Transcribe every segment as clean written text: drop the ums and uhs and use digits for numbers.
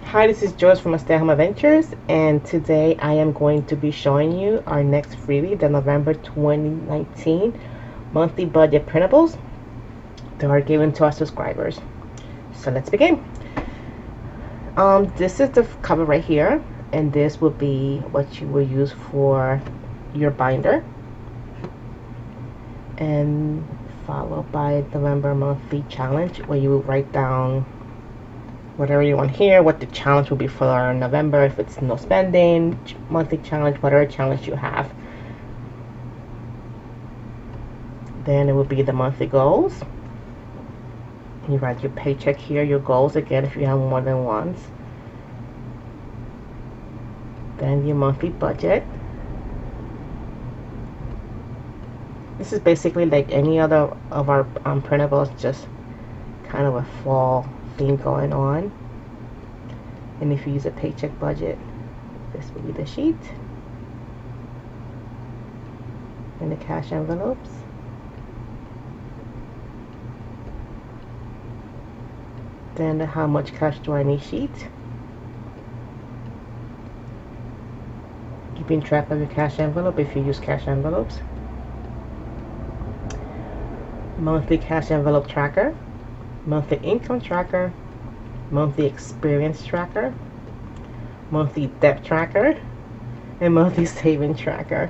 Hi, this is Joyce from Stay Home Adventures, and today I am going to be showing you our next freebie, the November 2019 monthly budget printables that are given to our subscribers. So let's begin. This is the cover right here, and this will be what you will use for your binder, and followed by November monthly challenge, where you will write down whatever you want here, what the challenge will be for November, if it's no spending, monthly challenge, whatever challenge you have. Then it will be the monthly goals. You write your paycheck here, your goals again if you have more than one. Then your monthly budget. This is basically like any other of our printables, just kind of a fall theme going on. And if you use a paycheck budget, this will be the sheet and the cash envelopes. Then the how much cash do I need sheet. Keeping track of your cash envelope if you use cash envelopes. Monthly cash envelope tracker, monthly income tracker, monthly experience tracker, monthly debt tracker, and monthly saving tracker.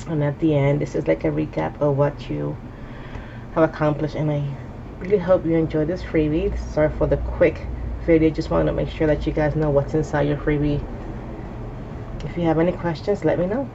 And at the end, this is like a recap of what you have accomplished, and I really hope you enjoyed this freebie. Sorry for the quick video, just wanted to make sure that you guys know what's inside your freebie. If you have any questions, let me know.